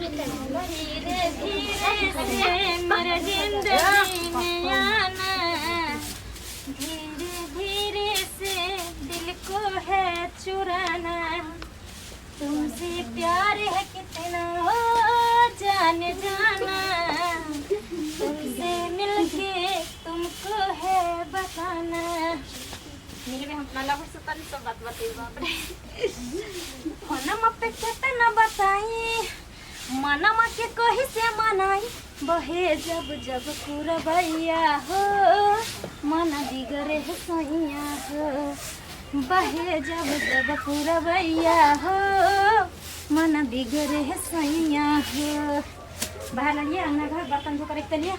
धीरे धीरे से मेरे जिंदगी में आना, धीरे धीरे से दिल को है चुराना। तुमसे प्यार है कितना हो जान जाना, तुमसे मिलके तुमको है बताना। मिल में हम लवर से तनी सब बात बताई बाप रे। मनम पे कितना बताई, मनम के कही से मनाई, बहे जब जब पुरबैया हो, मन बिगड़े है सैया हो। बहे जब जब पुरबैया हो, मन बिगड़े है सैया हो। बाहर लिया ना घर बर्तन धो कर एक लिया,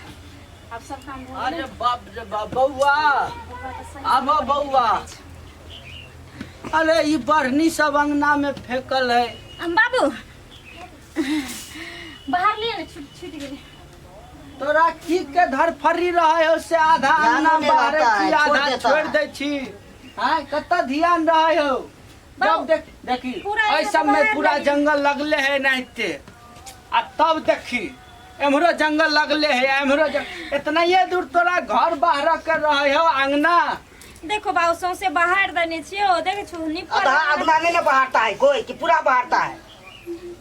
अब सब काम हो। अरे बाप रे बाप बउआ, अब बउआ, अरे ये बढ़नी सब अंगना में फेंकल है। बाबू बाहर लिए ना, छूट छूट गए। तोरा की के धरफरी रहे हो से आधा अंगना बाहर छी, आधा छोड़ दे छी। हां कत ध्यान रहे हो? जब देखी ऐ सब में पूरा जंगल लगले है नहते, आ तब देखी एमरो जंगल लगले है, एमरो इतना ये दूर तोरा घर बाहर कर रहे हो अंगना। देखो बाबू सौ से बाहर देने छियो, देख छुनी पर आधा अंगना नहीं बाहरता है कोई कि पूरा बाहरता है।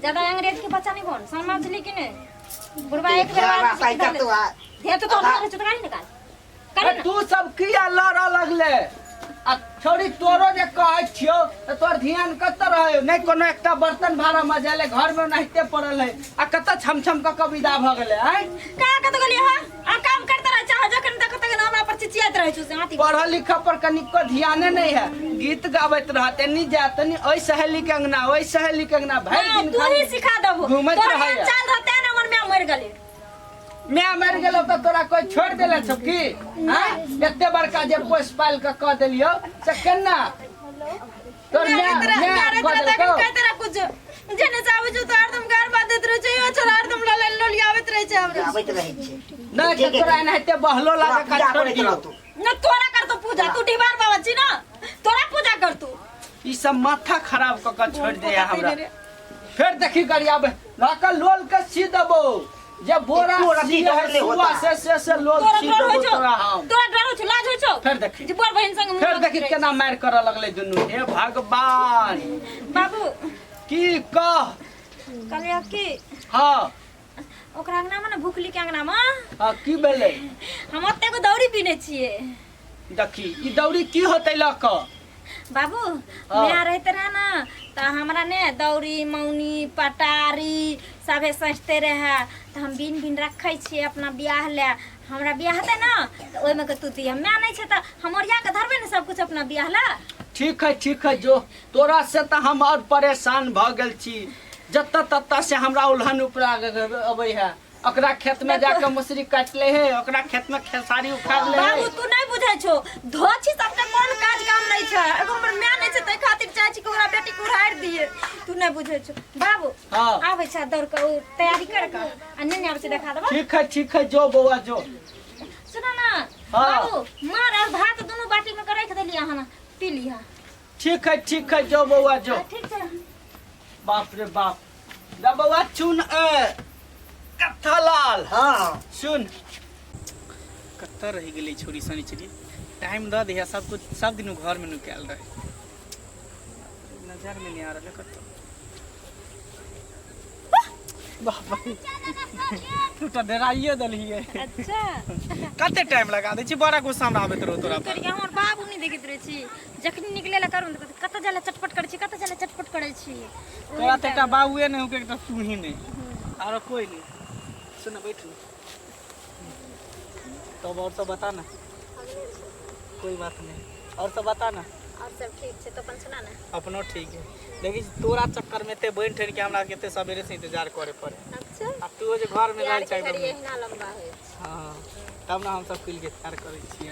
ज्यादा अंग्रेज के बच्चा नहीं कौन समझ ली कि नहीं। बुढ़वा एक बेर ध्यान रखता है बात तो आ। ध्यान तो मारे चुटका नहीं निकाल करे ना। तू सब किया लड़ लगले, आ छोड़ी तोरो जे कहै छियो त तोर ध्यान कत रहे नहीं, कोनो एकटा बर्तन भाड़ा मजाले घर में नहिते पड़ल है, आ कत छमछम क विदा भ गेले हैं। का कत गलिए ह आ काम करते रह, चाहे जखन तक तक हमरा पर चिचियात रहै छु से हाथी। पढ़ल लिखल पर कनिको ध्याने नहीं है, गीत गावत रहते नहीं जातनी ओई सहेली के अंगना, ओई सहेली के अंगना भाई दिन तू ही सिखा दबो। घूमत तोरा रहे चल रहते ना मन में मर गले। मैं मर गेलो त तोरा कोई छोड़ देले छ की? हां एते बड़का जे पोस पाल के क देलियो से केना तोर मैं तेरा कुछ जने चाहू जो तो हरदम घर बांधत रह छै, ओ छोरा हरदम लोलियावत रह छै हमरा। आवत रहे छे नहीं तो तोरा एनाते बहलो लागे का छोड़ दियो। न तोरा कर तो पूजा, तू डिबार बाबा छी ना, तोरा पूजा कर तू। ई सब माथा खराब क के छोड़ दे हमरा। फिर देखी करिया राका लोल के सी देबो, जब बोरा सी है सुआ से लोल सी देबो तोरा हम। तोरा डर हो छ, लाज हो छ। फिर देखी जी बड़ बहन संग फिर देखी केना मार कर लगले दुनु। हे भगवान बाबू की कह कहलिया की हां ओकरा अंगना में ना भूखली के अंगना में हां की भेले? हम ओते को दौरी पीने छिए। देखी ई दौरी की होतै ल क बाबू मैं रहते रहा ना तो हमरा ने दौरी मौनी पटारी सबे सजते रहे, तो हम बिन बिन रखे छिए अपना ब्याह ले। हमरा ब्याह हेते ना तो ओइ में के तुती हम मैं नहीं छै त हमरिया के धरबे ने सब कुछ अपना ब्याह ला। ठीक है जो तोरा से त हम और परेशान भ गेल छी। जत तत से हमरा उल्हन ऊपर अबै है, ओकरा खेत में जाके मसरी काट ले है, ओकरा खेत में खेसारी उखाड़ ले है। बाबू तू नहीं बुझै छो, धोछी सबके कोन काज काम नहीं छै, एगो हमर मैं नहीं छै तै खातिर चाची के ओकरा बेटी को उड़ाड़ दिए। तू नहीं बुझै छो बाबू। हां आबै छ दौड़ के तैयारी कर के आ नहीं आबै छै देखा देबो। ठीक है जो बउआ जो। सुनो ना बाबू, मार और भात दोनों बाटी में के रख देलिया हन, पी लिया। ठीक है जो बउआ जो। ठीक छै। बाप रे बाप दा बउआ चुन कथलाल। हां सुन कत्ता रह गेली छोरी सनीचरी, टाइम द दिया सब कुछ सब दिन घर में निकाल रहे, नजर में नहीं आ रहा कत्ता। बाप रे तू तो डराइए दलही है। अच्छा कते टाइम लगा दे छी, बड़ा गुस्सा में आबत रहो तोरा पर। करिया हमर बाबू नहीं देखित रहे छी, जखनी निकले ला करू कत जाला चटपट करे छी, कत जाला चटपट करे छी। तोरा त एकटा बाबूए नहीं हो के एकटा तू ही नहीं और कोई नहीं। सुन बैठ ना तब और सब बता ना, कोई बात नहीं और सब बता ना। और सब ठीक छै तो अपन सुना ना। अपनो ठीक है, लेकिन तोरा चक्कर में ते बैठ ठहर के हमरा केते सवेरे से इंतजार करे पड़े। अच्छा अब तू जे घर में रह चाहिए ना लंबा है। हां तब ना हम सब कुल के तैयार करै छियै।